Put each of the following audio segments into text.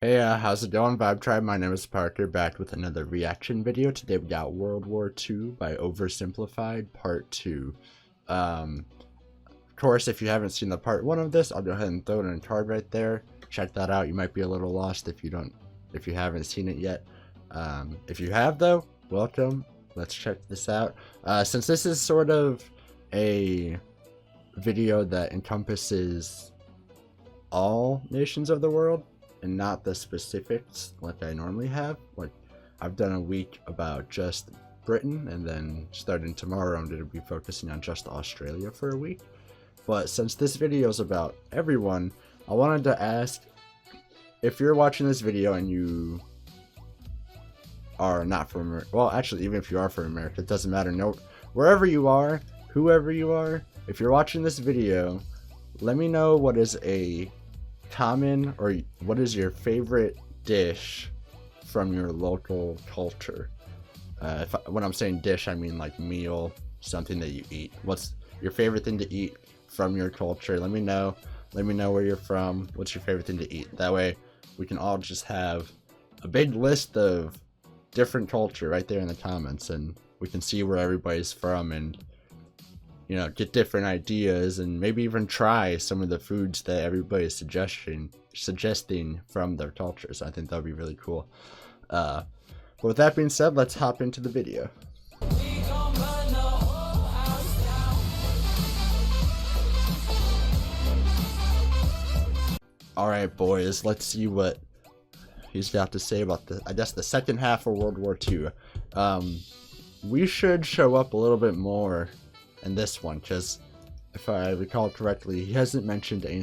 Hey, how's it going, Vibe Tribe? My name is Parker, back with another reaction video. Today we got World War II by OverSimplified, Part 2. Of course, if you haven't seen the Part 1 of this, I'll go ahead and throw it in a card right there. Check that out. You might be a little lost if you haven't seen it yet. If you have, though, welcome. Let's check this out. Since this is sort of a video that encompasses all nations of the world, and not the specifics like I normally have. Like, I've done a week about just Britain, and then starting tomorrow I'm going to be focusing on just Australia for a week. But since this video is about everyone, I wanted to ask, if you're watching this video and you are not from America, well, actually, even if you are from America, it doesn't matter. No, wherever you are, whoever you are, if you're watching this video, let me know what is a common, or what is your favorite dish from your local culture. When I'm saying dish, I mean like meal, something that you eat. What's your favorite thing to eat from your culture? Let me know where you're from. What's your favorite thing to eat? That way we can all just have a big list of different culture right there in the comments, and we can see where everybody's from, and you know, get different ideas, and maybe even try some of the foods that everybody's suggesting from their cultures. I think that would be really cool. But with that being said, let's hop into the video. Alright, boys, let's see what he's got to say about I guess the second half of World War II. We should show up a little bit more in this one, because if I recall correctly, he hasn't mentioned any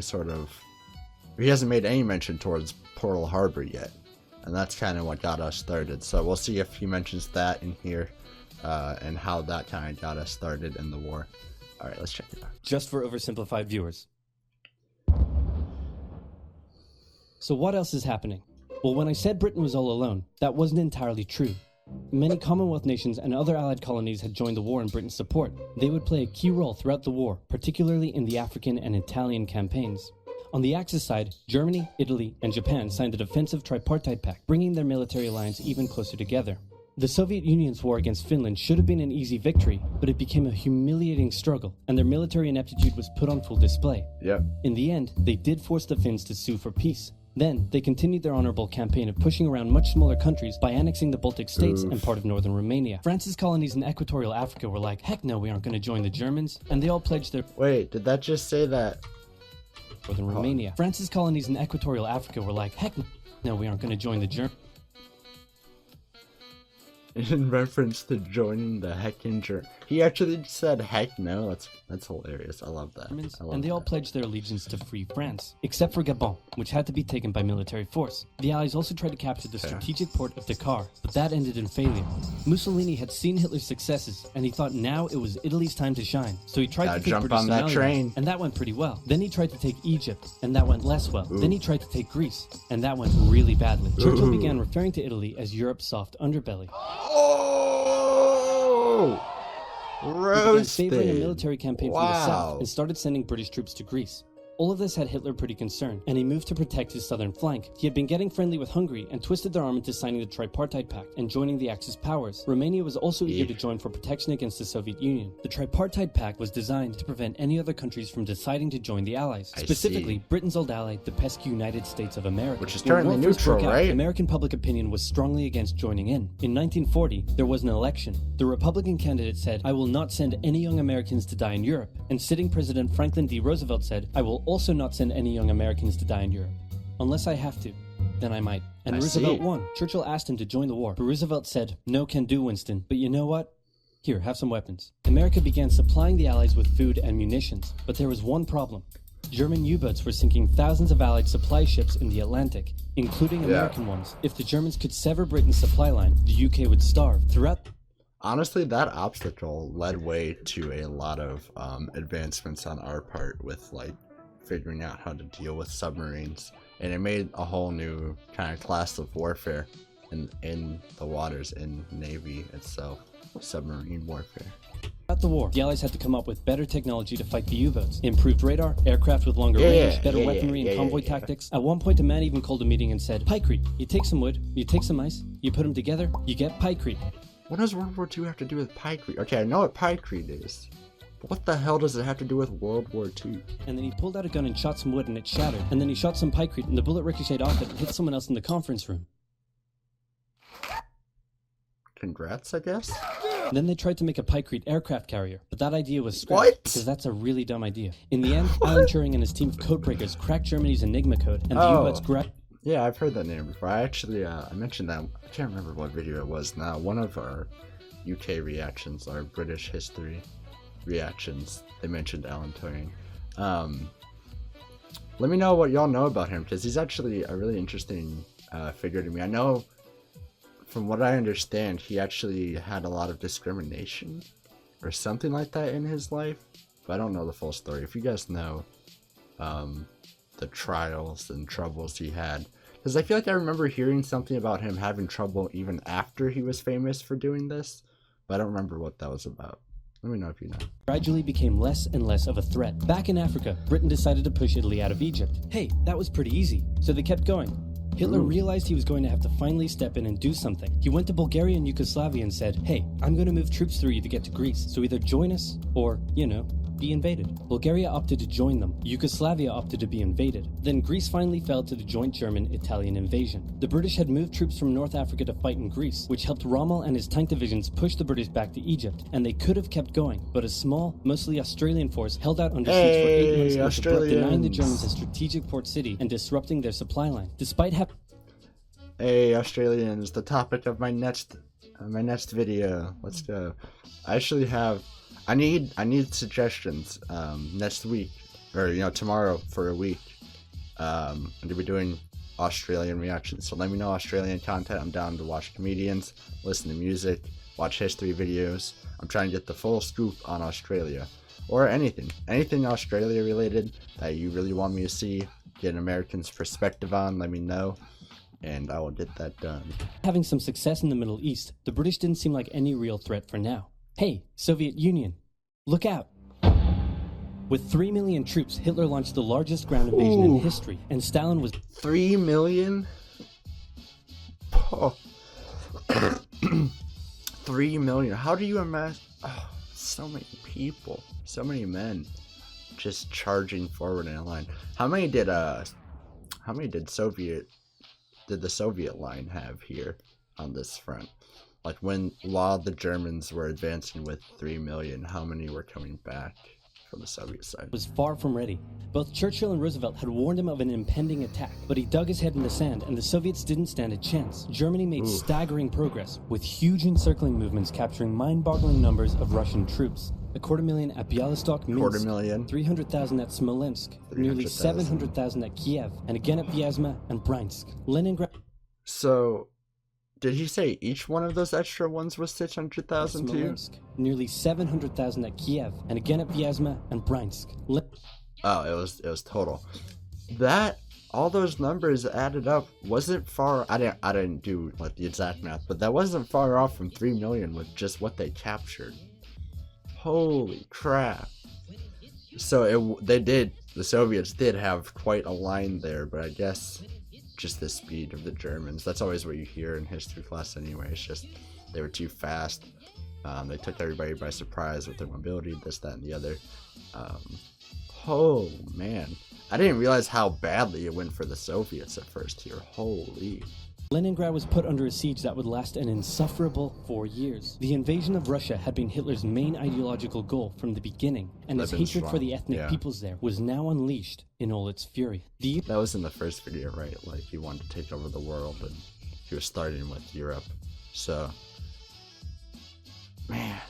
he hasn't made any mention towards Pearl Harbor yet, and that's kind of what got us started. So we'll see if he mentions that in here, and how that kind of got us started in the war. All right, let's check it out. Just for oversimplified viewers. So what else is happening? Well, when I said Britain was all alone, that wasn't entirely true. Many Commonwealth nations and other allied colonies had joined the war in Britain's support. They would play a key role throughout the war, particularly in the African and Italian campaigns. On the Axis side, Germany, Italy, and Japan signed a defensive tripartite pact, bringing their military alliance even closer together. The Soviet Union's war against Finland should have been an easy victory, but it became a humiliating struggle, and their military ineptitude was put on full display. Yep. In the end, they did force the Finns to sue for peace. Then, they continued their honorable campaign of pushing around much smaller countries by annexing the Baltic states and part of northern Romania. France's colonies in equatorial Africa were like, heck no, we aren't going to join the Germans, and they all pledged their— Wait, did that just say that? Northern Romania. France's colonies in equatorial Africa were like, heck no, we aren't going to join the Germans. In reference to joining the heckin' Germans. He actually said heck no. That's hilarious. I love that. And they all pledged their allegiance to free France, except for Gabon, which had to be taken by military force. The Allies also tried to capture the strategic port of Dakar, but that ended in failure. Mussolini had seen Hitler's successes, and he thought now it was Italy's time to shine. So he tried to take jump British on that Somalia, train, and that went pretty well. Then he tried to take Egypt, and that went less well. Then he tried to take Greece, and that went really badly. Churchill began referring to Italy as Europe's soft underbelly. Roasted. He began favoring a military campaign from the south and started sending British troops to Greece. All of this had Hitler pretty concerned, and he moved to protect his southern flank. He had been getting friendly with Hungary and twisted their arm into signing the Tripartite Pact and joining the Axis powers. Romania was also eager to join for protection against the Soviet Union. The Tripartite Pact was designed to prevent any other countries from deciding to join the Allies, specifically Britain's old ally, the pesky United States of America. Which is currently neutral, right? American public opinion was strongly against joining in. In 1940, there was an election. The Republican candidate said, I will not send any young Americans to die in Europe. And sitting President Franklin D. Roosevelt said, I will also not send any young Americans to die in Europe. Unless I have to, then I might. And Roosevelt won. Churchill asked him to join the war, but Roosevelt said, no can do, Winston. But you know what? Here, have some weapons. America began supplying the Allies with food and munitions, but there was one problem. German U-boats were sinking thousands of Allied supply ships in the Atlantic, including American ones. If the Germans could sever Britain's supply line, the UK would starve. Honestly, that obstacle led way to a lot of advancements on our part with like figuring out how to deal with submarines, and it made a whole new kind of class of warfare in the waters, in Navy itself, submarine warfare. At the war, the Allies had to come up with better technology to fight the U-boats. Improved radar, aircraft with longer range, better weaponry and convoy tactics. At one point, a man even called a meeting and said, "Pykrete. You take some wood, you take some ice, you put them together, you get pykrete." What does World War II have to do with pykrete? Okay, I know what pykrete is. But what the hell does it have to do with World War II? And then he pulled out a gun and shot some wood and it shattered. And then he shot some pykrete and the bullet ricocheted off it and hit someone else in the conference room. Congrats, I guess? And then they tried to make a pykrete aircraft carrier, but that idea was scrapped. What? Because that's a really dumb idea. In the end, Alan Turing and his team of codebreakers cracked Germany's Enigma code, and the U-boats grabbed... Yeah, I've heard that name before. I actually, I mentioned that. I can't remember what video it was now. One of our UK reactions, our British history reactions, they mentioned Alan Turing. Let me know what y'all know about him, because he's actually a really interesting figure to me. I know, from what I understand, he actually had a lot of discrimination or something like that in his life, but I don't know the full story. If you guys know the trials and troubles he had, because I feel like I remember hearing something about him having trouble even after he was famous for doing this, but I don't remember what that was about. Let me know if you know. Gradually became less and less of a threat. Back in Africa, Britain decided to push Italy out of Egypt. Hey, that was pretty easy, so they kept going. Hitler realized he was going to have to finally step in and do something. He went to Bulgaria and Yugoslavia and said, "Hey, I'm going to move troops through you to get to Greece, so either join us or, you know, be invaded." Bulgaria opted to join them. Yugoslavia opted to be invaded. Then Greece finally fell to the joint German-Italian invasion. The British had moved troops from North Africa to fight in Greece, which helped Rommel and his tank divisions push the British back to Egypt, and they could have kept going, but a small, mostly Australian force held out under siege for 8 months and was abrupt, denying the Germans a strategic port city and disrupting their supply line. Despite Hey, Australians, the topic of my next video. Let's go. I actually have... I need suggestions next week, or tomorrow for a week. I'm gonna be doing Australian reactions, so let me know Australian content. I'm down to watch comedians, listen to music, watch history videos. I'm trying to get the full scoop on Australia, or anything Australia related that you really want me to see, get an American's perspective on. Let me know, and I will get that done. Having some success in the Middle East, the British didn't seem like any real threat for now. Hey, Soviet Union, look out! With 3 million troops, Hitler launched the largest ground invasion in history, and Stalin was... 3 million? Oh. 3 million. How do you imagine? Oh, so many people, so many men, just charging forward in a line. How many did the Soviet line have here on this front? Like, while the Germans were advancing with 3 million, how many were coming back from the Soviet side? Was far from ready. Both Churchill and Roosevelt had warned him of an impending attack, but he dug his head in the sand and the Soviets didn't stand a chance. Germany made staggering progress, with huge encircling movements capturing mind-boggling numbers of Russian troops. 250,000 at Bialystok, Minsk, 300,000 at Smolensk, nearly 700,000 at Kiev, and again at Vyazma and Bryansk. Leningrad... So... did he say each one of those extra ones was 600,000 too? Nearly 700,000 at Kiev, and again at Vyazma and Bryansk. Oh, it was total. That, all those numbers added up wasn't far. I didn't do like the exact math, but that wasn't far off from 3 million with just what they captured. Holy crap! So the Soviets did have quite a line there, but I guess just the speed of the Germans. That's always what you hear in history class anyway. It's just they were too fast. They took everybody by surprise with their mobility, this, that, and the other. Oh man, I didn't realize how badly it went for the Soviets at first here. Holy. Leningrad was put under a siege that would last an insufferable 4 years. The invasion of Russia had been Hitler's main ideological goal from the beginning, and his hatred for the ethnic peoples there was now unleashed in all its fury. That was in the first video, right? Like, he wanted to take over the world, and he was starting with Europe. So, man,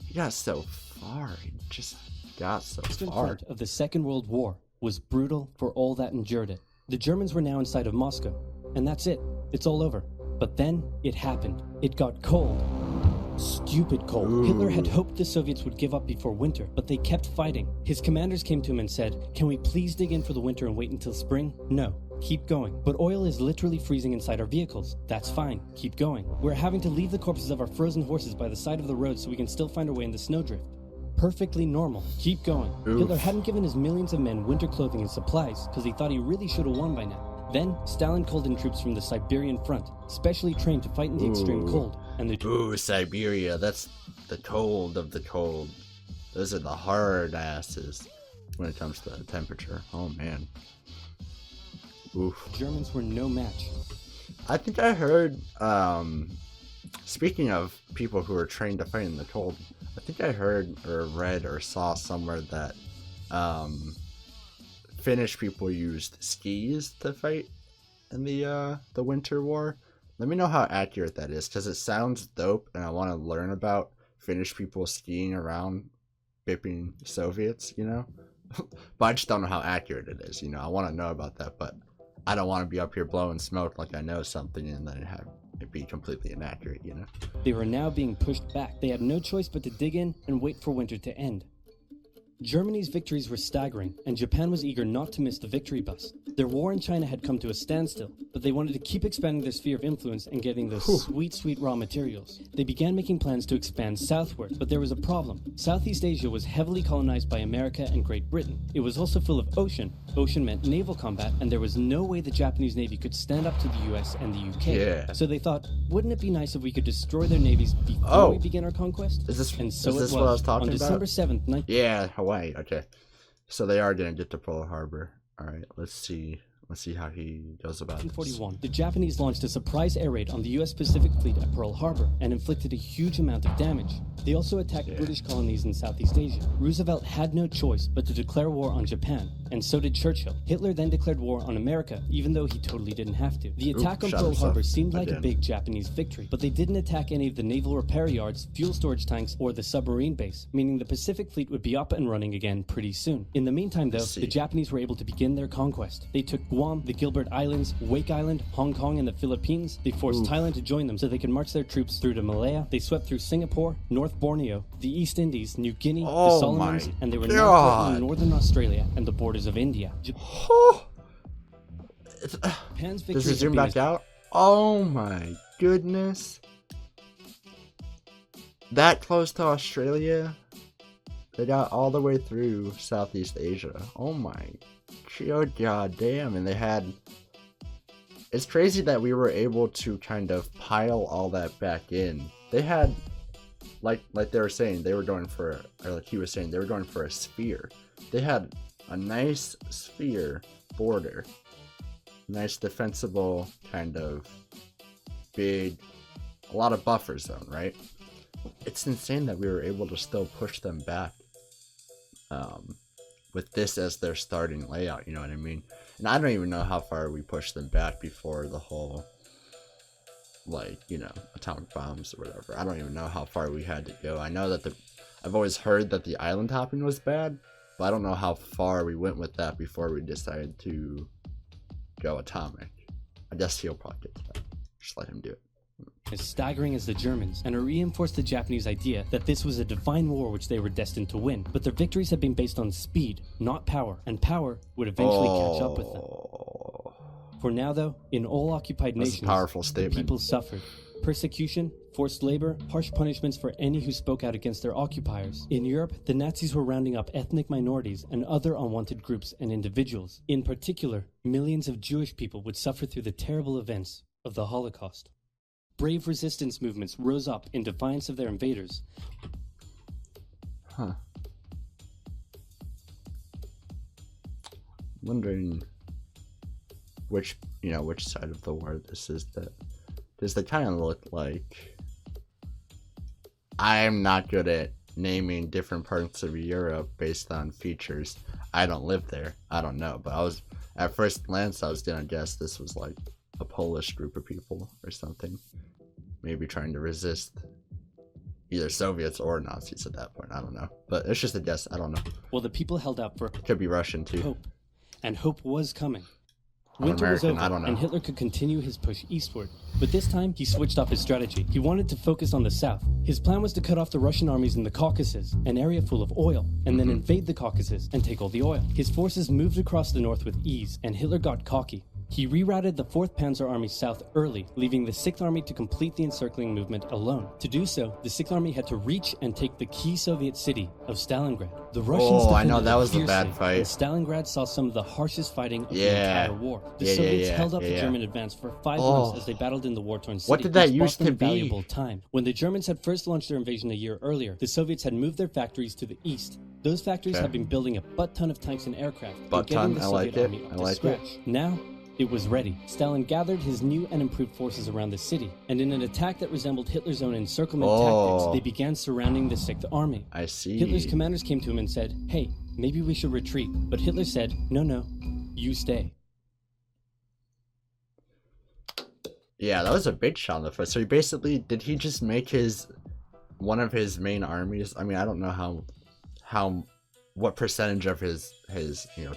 he got so far. He just got so far. Part of the Second World War was brutal for all that endured it. The Germans were now inside of Moscow, and that's it. It's all over. But then it happened. It got cold. Stupid cold. Hitler had hoped the Soviets would give up before winter, but they kept fighting. His commanders came to him and said, "Can we please dig in for the winter and wait until spring?" "No. Keep going." "But oil is literally freezing inside our vehicles." "That's fine. Keep going." "We're having to leave the corpses of our frozen horses by the side of the road so we can still find our way in the snowdrift." perfectly normal. Keep going. Oof. Hitler hadn't given his millions of men winter clothing and supplies because he thought he really should have won by now. Then, Stalin called in troops from the Siberian front, specially trained to fight in the extreme cold. And the Ooh, Siberia, that's the cold of the cold. Those are the hard asses when it comes to the temperature. Oh, man. Oof. Germans were no match. I think I heard, speaking of people who are trained to fight in the cold, I think I heard or read or saw somewhere that Finnish people used skis to fight in the Winter War. Let me know how accurate that is, because it sounds dope, and I want to learn about Finnish people skiing around bipping Soviets, you know? But I just don't know how accurate it is, you know? I want to know about that, but I don't want to be up here blowing smoke like I know something and then have it be completely inaccurate, you know? They were now being pushed back. They had no choice but to dig in and wait for winter to end. Germany's victories were staggering, and Japan was eager not to miss the victory bus. Their war in China had come to a standstill, but they wanted to keep expanding their sphere of influence and getting those sweet raw materials. They began making plans to expand southward, but there was a problem. Southeast Asia was heavily colonized by America and Great Britain. It was also full of ocean. Ocean meant naval combat, and there was no way the Japanese Navy could stand up to the US and the UK. Yeah. So they thought, wouldn't it be nice if we could destroy their navies before we begin our conquest? Is this, and so is this it what I was talking on about? December 7th, 19... Yeah, Hawaii. Okay. So they are going to get to Pearl Harbor. All right, let's see how he goes about this. 1941, the Japanese launched a surprise air raid on the U.S. Pacific Fleet at Pearl Harbor and inflicted a huge amount of damage. They also attacked British colonies in Southeast Asia. Roosevelt had no choice but to declare war on Japan, and so did Churchill. Hitler then declared war on America, even though he totally didn't have to. The attack on Pearl Harbor seemed like a big Japanese victory, but they didn't attack any of the naval repair yards, fuel storage tanks, or the submarine base, meaning the Pacific Fleet would be up and running again pretty soon. In the meantime, though, the Japanese were able to begin their conquest. They took Guam, the Gilbert Islands, Wake Island, Hong Kong, and the Philippines. They forced Thailand to join them so they could march their troops through to Malaya. They swept through Singapore, North Borneo, the East Indies, New Guinea, the Solomons, and they were now threatening northern Australia and the borders of India. Japan's victory. Does it zoom back out? Oh my goodness. That close to Australia? They got all the way through Southeast Asia. Oh my god damn. And they had... It's crazy that we were able to kind of pile all that back in. They had... Like they were saying, they were going for, or like he was saying, they were going for a sphere. They had a nice sphere border. Nice defensible kind of big, a lot of buffer zone, right? It's insane that we were able to still push them back with this as their starting layout, you know what I mean? And I don't even know how far we pushed them back before the whole, like, you know, atomic bombs or whatever. I don't even know how far we had to go. I know that I've always heard that the island hopping was bad, but I don't know how far we went with that before we decided to go atomic. I guess he'll probably get to that. Just let him do it. As staggering as the Germans, and it reinforced the Japanese idea that this was a divine war which they were destined to win. But their victories had been based on speed, not power, and power would eventually catch up with them. For now, though, in all occupied nations, powerful statement. People suffered. Persecution, forced labor, harsh punishments for any who spoke out against their occupiers. In Europe, the Nazis were rounding up ethnic minorities and other unwanted groups and individuals. In particular, millions of Jewish people would suffer through the terrible events of the Holocaust. Brave resistance movements rose up in defiance of their invaders. Wondering which side of the war this is. That does they kind of look like? I'm not good at naming different parts of Europe based on features. I don't live there. I don't know, but at first glance I was gonna guess this was like a Polish group of people or something, maybe trying to resist either Soviets or Nazis at that point. I don't know, but it's just a guess. I don't know. Well, the people held out for it could be Russian too. Hope, and hope was coming. Winter was over, and Hitler could continue his push eastward. But this time, he switched up his strategy. He wanted to focus on the south. His plan was to cut off the Russian armies in the Caucasus, an area full of oil, and then invade the Caucasus and take all the oil. His forces moved across the north with ease, and Hitler got cocky. He rerouted the 4th Panzer Army south early, leaving the 6th Army to complete the encircling movement alone. To do so, the 6th Army had to reach and take the key Soviet city of Stalingrad. The Russians I know defended that it was a fiercely, bad fight. and Stalingrad saw some of the harshest fighting of the entire war. The Soviets held up the German advance for 5 months as they battled in the war-torn city. What did that which used bought to them be? valuable time. When the Germans had first launched their invasion a year earlier, the Soviets had moved their factories to the east. Those factories had been building a butt-ton of tanks and aircraft, and getting the Soviet army up to scratch. Now, it was ready. Stalin gathered his new and improved forces around the city, and in an attack that resembled Hitler's own encirclement tactics, they began surrounding the 6th Army. I see. Hitler's commanders came to him and said, "Hey, maybe we should retreat." But Hitler said, "No, you stay." Yeah, that was a big shot in the foot. So he basically, did he just make one of his main armies? I mean, I don't know what percentage of his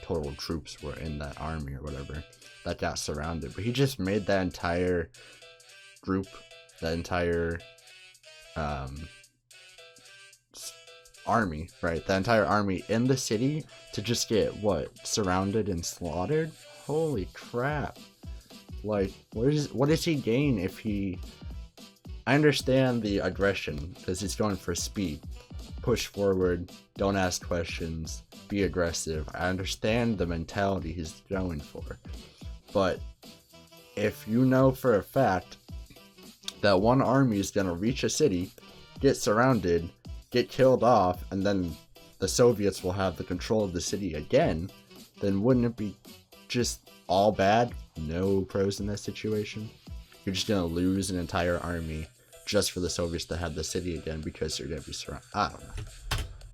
total troops were in that army or whatever that got surrounded, but he just made that entire group, that entire army, right? The entire army in the city to just get surrounded and slaughtered. Holy crap! Like, what does he gain if he? I understand the aggression because he's going for speed. Push forward, don't ask questions, be aggressive. I understand the mentality he's going for. But if you know for a fact that one army is going to reach a city, get surrounded, get killed off, and then the Soviets will have the control of the city again, then wouldn't it be just all bad? No pros in that situation? You're just going to lose an entire army just for the Soviets to have the city again because they're going to be surrounded. I don't know.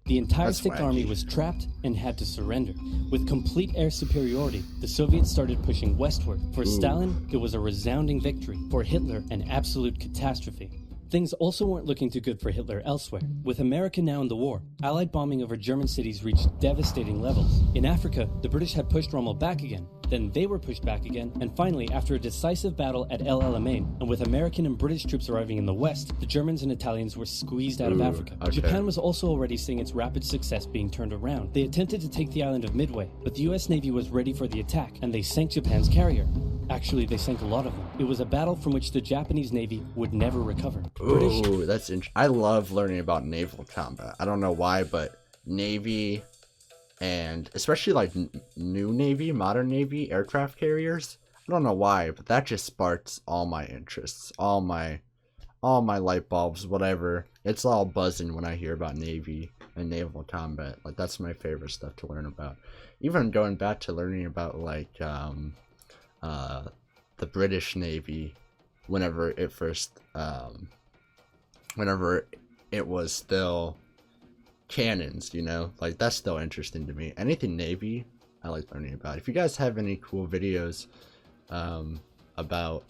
The entire 6th Army was trapped and had to surrender. With complete air superiority, the Soviets started pushing westward. For Stalin, it was a resounding victory. For Hitler, an absolute catastrophe. Things also weren't looking too good for Hitler elsewhere. With America now in the war, Allied bombing over German cities reached devastating levels. In Africa, the British had pushed Rommel back again. Then they were pushed back again, and finally, after a decisive battle at El Alamein, and with American and British troops arriving in the west, the Germans and Italians were squeezed out of Africa. Japan was also already seeing its rapid success being turned around. They attempted to take the island of Midway, but the US Navy was ready for the attack, and they sank Japan's carrier. Actually, they sank a lot of them. It was a battle from which the Japanese Navy would never recover. Ooh, that's interesting. I love learning about naval combat. I don't know why, but Navy, and especially like new Navy, modern Navy aircraft carriers. I don't know why, but that just sparks all my interests, all my light bulbs, whatever. It's all buzzing when I hear about Navy and naval combat. Like, that's my favorite stuff to learn about. Even going back to learning about like the British Navy, whenever it first whenever it was still cannons, like that's still interesting to me. Anything Navy, I like learning about. If you guys have any cool videos about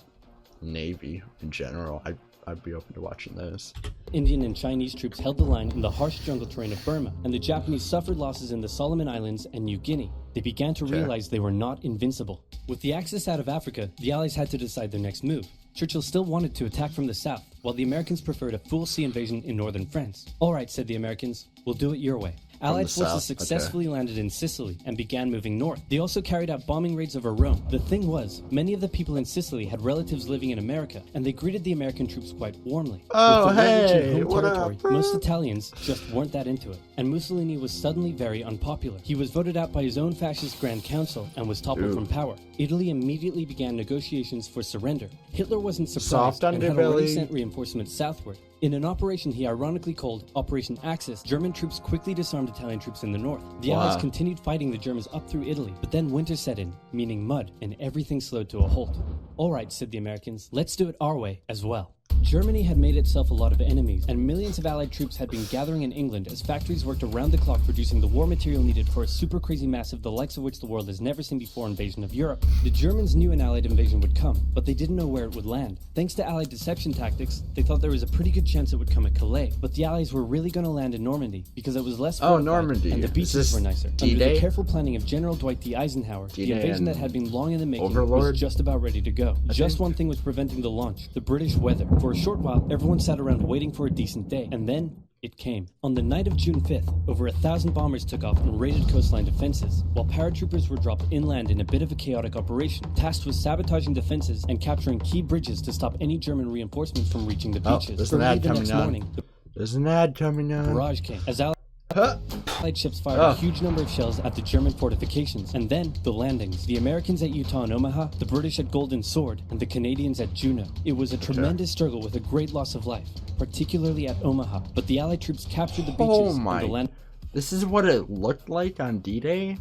Navy in general, I'd be open to watching those. Indian and Chinese troops held the line in the harsh jungle terrain of Burma, and the Japanese suffered losses in the Solomon Islands and New Guinea. They began to realize they were not invincible. With the Axis out of Africa, the Allies had to decide their next move. Churchill still wanted to attack from the south, while the Americans preferred a full sea invasion in northern France. "All right," said the Americans, "we'll do it your way." Allied forces successfully landed in Sicily and began moving north. They also carried out bombing raids over Rome. The thing was, many of the people in Sicily had relatives living in America, and they greeted the American troops quite warmly. Oh, With the hey, home what territory, up? most Italians just weren't that into it, and Mussolini was suddenly very unpopular. He was voted out by his own fascist Grand Council and was toppled from power. Italy immediately began negotiations for surrender. Hitler wasn't surprised and had already sent reinforcements southward. In an operation he ironically called Operation Axis, German troops quickly disarmed Italian troops in the north. The Allies continued fighting the Germans up through Italy, but then winter set in, meaning mud, and everything slowed to a halt. "All right," said the Americans, "let's do it our way as well." Germany had made itself a lot of enemies, and millions of Allied troops had been gathering in England as factories worked around the clock producing the war material needed for a super crazy massive, the likes of which the world has never seen before, invasion of Europe. The Germans knew an Allied invasion would come, but they didn't know where it would land. Thanks to Allied deception tactics, they thought there was a pretty good chance it would come at Calais, but the Allies were really going to land in Normandy because it was less fortified Normandy. and the beaches were nicer. Under D-Day? the careful planning of General Dwight D. Eisenhower, the D-Day invasion that and had been long in the making Overlord? was just about ready to go. Just one thing was preventing the launch: the British weather. For a short while, everyone sat around waiting for a decent day, and then It came. On the night of June 5th, over 1,000 bombers took off and raided coastline defenses, while paratroopers were dropped inland in a bit of a chaotic operation, tasked with sabotaging defenses and capturing key bridges to stop any German reinforcements from reaching the beaches. There's an ad coming on. There's an ad coming on. Barrage came, as Allied ships fired a huge number of shells at the German fortifications, and then the landings. The Americans at Utah and Omaha, the British at Golden Sword, and the Canadians at Juneau. It was a tremendous struggle with a great loss of life, particularly at Omaha, but the Allied troops captured the beaches and the land. This is what it looked like on D-Day?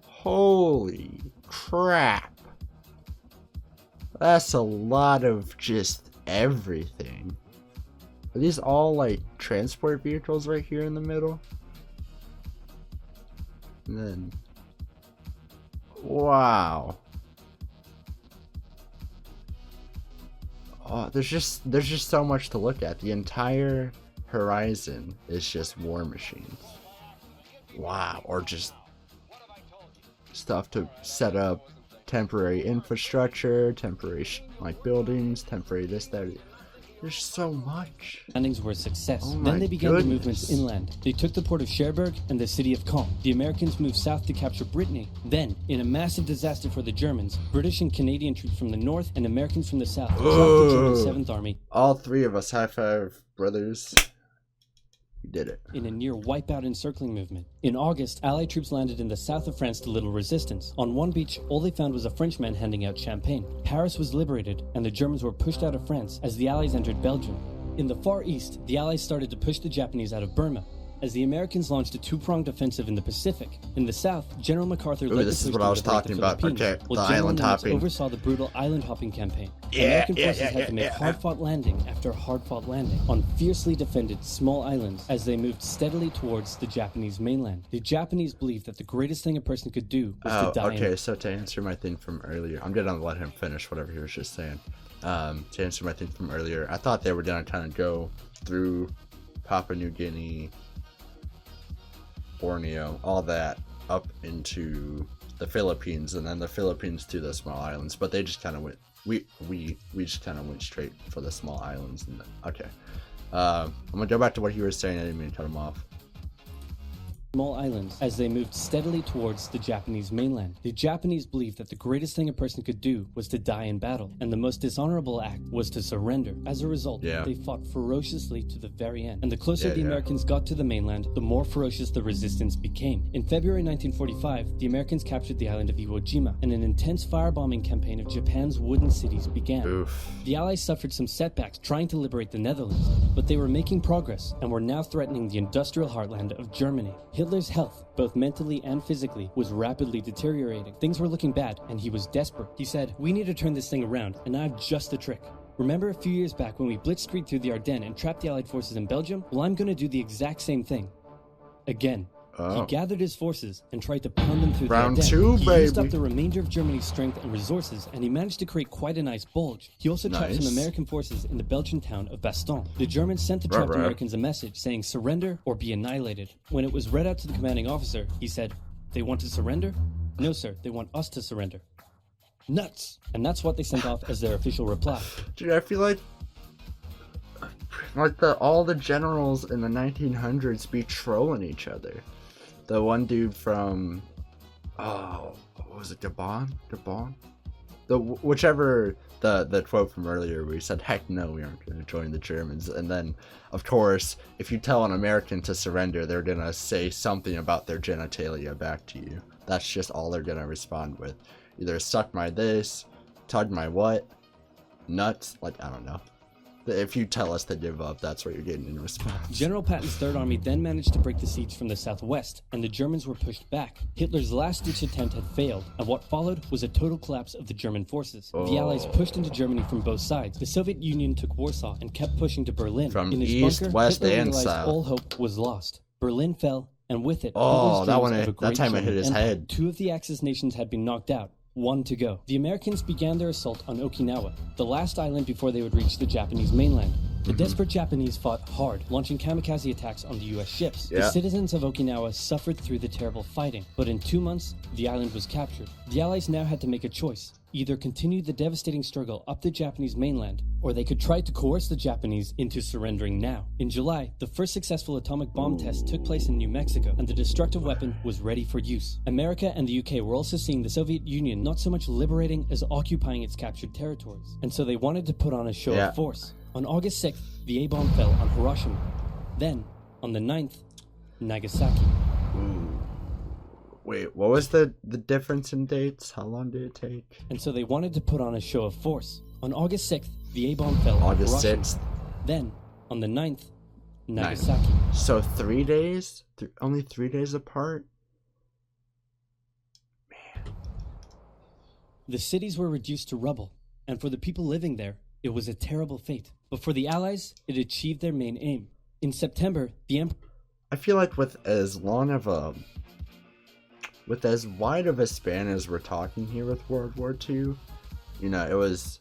Holy crap. That's a lot of just everything. Are these all like transport vehicles right here in the middle? And then, wow. Oh, there's just so much to look at. The entire horizon is just war machines. Wow, or just stuff to set up temporary infrastructure, temporary like buildings, temporary this, that. There's so much. Landings were a success. Then they began their movements inland. They took the port of Cherbourg and the city of Caen. The Americans moved south to capture Brittany. Then, in a massive disaster for the Germans, British and Canadian troops from the north and Americans from the south dropped the German 7th Army. All three of us, high five, brothers. We did it. In a near wipeout encircling movement. In August, Allied troops landed in the south of France to little resistance. On one beach, all they found was a Frenchman handing out champagne. Paris was liberated, and the Germans were pushed out of France as the Allies entered Belgium. In the Far East, the Allies started to push the Japanese out of Burma, as the Americans launched a two-pronged offensive in the Pacific. In the south, General MacArthur led the push to liberate the Philippines, while General Nimitz oversaw the brutal island-hopping campaign. American forces had to make hard-fought landing after hard-fought landing on fiercely defended small islands as they moved steadily towards the Japanese mainland. The Japanese believed that the greatest thing a person could do was to die. Okay, so to answer my thing from earlier, I'm gonna let him finish whatever he was just saying. To answer my thing from earlier, I thought they were gonna kind of go through Papua New Guinea, Borneo, all that up into the Philippines, and then the Philippines to the small islands. But they just kind of went. We just kind of went straight for the small islands. And okay, I'm gonna go back to what he was saying. I didn't mean to cut him off. Small islands as they moved steadily towards the Japanese mainland. The Japanese believed that the greatest thing a person could do was to die in battle, and the most dishonorable act was to surrender. As a result, they fought ferociously to the very end. And the closer the Americans got to the mainland, the more ferocious the resistance became. In February 1945, the Americans captured the island of Iwo Jima, and an intense firebombing campaign of Japan's wooden cities began. The Allies suffered some setbacks trying to liberate the Netherlands, but they were making progress and were now threatening the industrial heartland of Germany. Hitler's health, both mentally and physically, was rapidly deteriorating. Things were looking bad, and he was desperate. He said, "We need to turn this thing around, and I have just the trick. Remember a few years back when we blitzkrieged through the Ardennes and trapped the Allied forces in Belgium? Well, I'm going to do the exact same thing. Again." He gathered his forces and tried to pound them through the Ardennes. He used up the remainder of Germany's strength and resources, and he managed to create quite a nice bulge. He also trapped some American forces in the Belgian town of Bastogne. The Germans sent the trapped Americans a message saying, "Surrender or be annihilated." When it was read out to the commanding officer, he said, "They want to surrender? No, sir, they want us to surrender." Nuts! And that's what they sent off as their official reply. Dude, I feel like all the generals in the 1900s be trolling each other. The one dude from, what was it, Gabon? Whichever, the quote from earlier where he said, "Heck no, we aren't going to join the Germans." And then, of course, if you tell an American to surrender, they're going to say something about their genitalia back to you. That's just all they're going to respond with. Either suck my this, tug my what, nuts, like, I don't know. If you tell us to give up, that's what you're getting in response. General Patton's Third Army then managed to break the siege from the southwest, and the Germans were pushed back. Hitler's last-ditch attempt had failed, and what followed was a total collapse of the German forces. The Allies pushed into Germany from both sides. The Soviet Union took Warsaw and kept pushing to Berlin. From in his east, bunker, west, Hitler and realized south. all hope was lost. Berlin fell, and with it, that time it hit his head. Two of the Axis nations had been knocked out. One to go. The Americans began their assault on Okinawa, the last island before they would reach the Japanese mainland. The desperate Japanese fought hard, launching kamikaze attacks on the US ships. The citizens of Okinawa suffered through the terrible fighting, but in 2 months, the island was captured. The Allies now had to make a choice. either continue the devastating struggle up the Japanese mainland, or they could try to coerce the Japanese into surrendering now. In July, the first successful atomic bomb test took place in New Mexico, and the destructive weapon was ready for use. America and the UK were also seeing the Soviet Union not so much liberating as occupying its captured territories, and so they wanted to put on a show of force. On August 6th, the A-bomb fell on Hiroshima. Then, on the 9th, Nagasaki. Wait, what was the difference in dates? How long did it take? And so they wanted to put on a show of force. On August 6th, the A-bomb fell on Hiroshima. August 6th. Then, on the 9th, Nagasaki. So 3 days? Only 3 days apart? Man. The cities were reduced to rubble, and for the people living there, it was a terrible fate. But for the Allies, it achieved their main aim. In September, the Emperor... I feel like with as wide of a span as we're talking here with World War II, you know, it was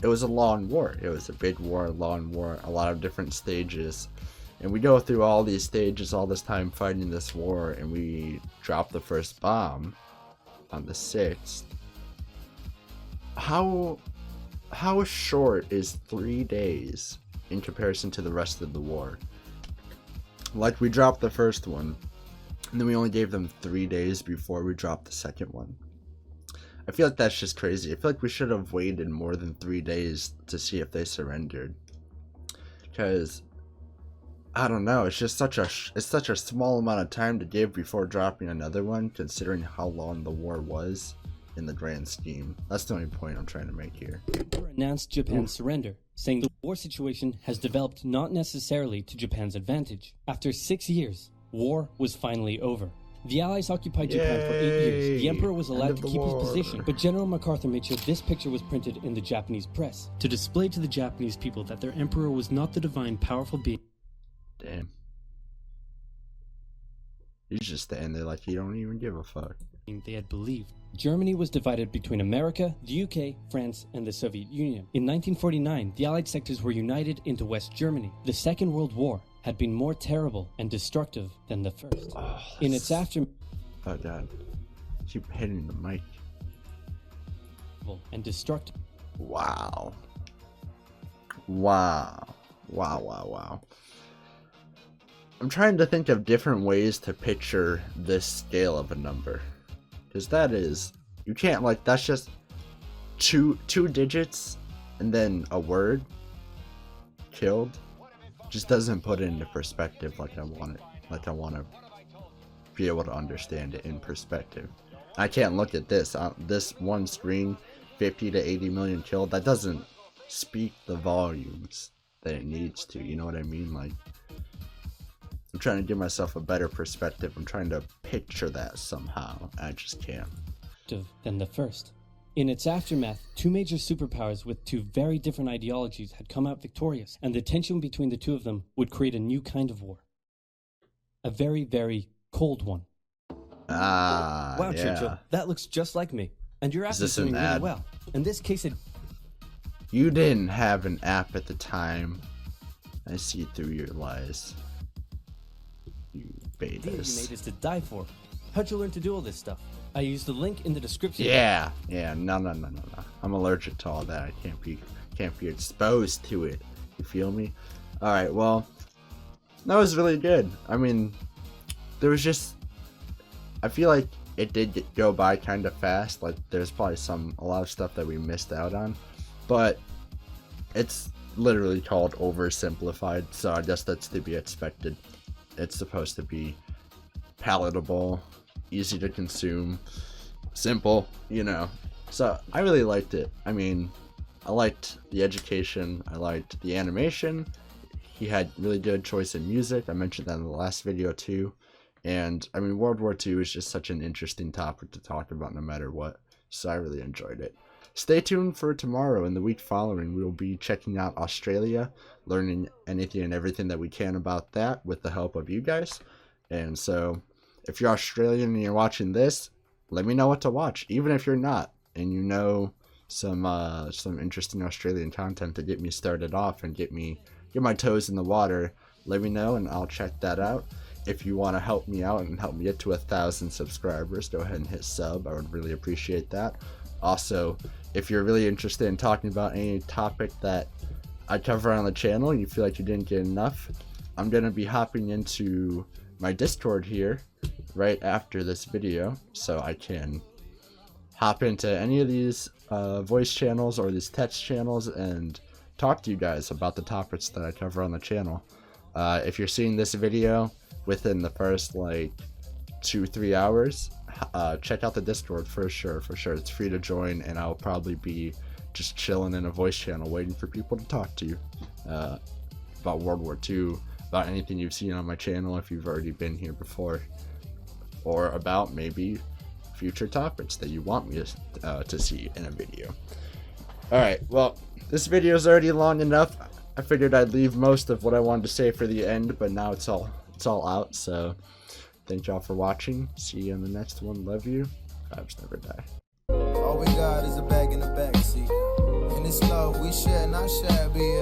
a long war. It was a big war, a long war, a lot of different stages. And we go through all these stages all this time fighting this war, and we drop the first bomb on the 6th. How short is 3 days in comparison to the rest of the war? Like, we dropped the first one, and then we only gave them 3 days before we dropped the second one. I feel like that's just crazy. I feel like we should have waited more than 3 days to see if they surrendered. Because, I don't know, it's just such a small amount of time to give before dropping another one, considering how long the war was in the grand scheme. That's the only point I'm trying to make here. Announced Japan's surrender, saying the war situation has developed not necessarily to Japan's advantage. After 6 years, war was finally over. The Allies occupied Japan for 8 years. The Emperor was allowed to keep his position, but General MacArthur made sure this picture was printed in the Japanese press to display to the Japanese people that their emperor was not the divine, powerful being. Damn. He's just standing there like he don't even give a fuck. They had believed. Germany was divided between America, the UK, France, and the Soviet Union. In 1949, the Allied sectors were united into West Germany. The Second World War had been more terrible and destructive than the first. In its aftermath... Oh god. Keep hitting the mic. And destructive. Wow. Wow. I'm trying to think of different ways to picture this scale of a number. Because that is... You can't, like, that's just two digits and then a word. Killed. Just doesn't put it into perspective like I want it. Like I want to be able to understand it in perspective. I can't look at this. This one screen, 50 to 80 million killed. That doesn't speak the volumes that it needs to. You know what I mean? Like, I'm trying to give myself a better perspective. I'm trying to picture that somehow. I just can't. Than the first. In its aftermath, two major superpowers with two very different ideologies had come out victorious, and the tension between the two of them would create a new kind of war. A very, very cold one. Wow, yeah. Churchill, that looks just like me. And your app is an doing really ad? well. In this case, it... You didn't have an app at the time. I see through your lies. You deal you betas. made is to die for. How'd you learn to do all this stuff? I used the link in the description. Yeah, no. I'm allergic to all that. I can't be exposed to it. You feel me? Alright, well, that was really good. I mean, there was just, I feel like it did go by kind of fast. Like, there's probably a lot of stuff that we missed out on, but it's literally called Oversimplified, so I guess that's to be expected. It's supposed to be palatable, easy to consume, simple, you know. So I really liked it. I mean, I liked the education, I liked the animation. He had really good choice in music. I mentioned that in the last video too. And I mean, World War II is just such an interesting topic to talk about no matter what. So I really enjoyed it. Stay tuned for tomorrow and the week following. We will be checking out Australia, learning anything and everything that we can about that with the help of you guys. And so if you're Australian and you're watching this, let me know what to watch, even if you're not, and you know some interesting Australian content to get me started off and get my toes in the water. Let me know and I'll check that out. If you want to help me out and help me get to 1,000 subscribers, go ahead and hit sub. I would really appreciate that. Also, if you're really interested in talking about any topic that I cover on the channel and you feel like you didn't get enough, I'm going to be hopping into my Discord here right after this video, so I can hop into any of these voice channels or these text channels and talk to you guys about the topics that I cover on the channel. If you're seeing this video within the first like 2-3 hours, check out the Discord for sure. It's free to join, and I'll probably be just chilling in a voice channel waiting for people to talk to you about World War II, about anything you've seen on my channel if you've already been here before, or about maybe future topics that you want me to see in a video. Alright, well, this video is already long enough. I figured I'd leave most of what I wanted to say for the end, but now it's all out, so thank y'all for watching. See you in the next one. Love you. Vibes never die. All we got is a bag in the backseat. And it's love we share, not shabby.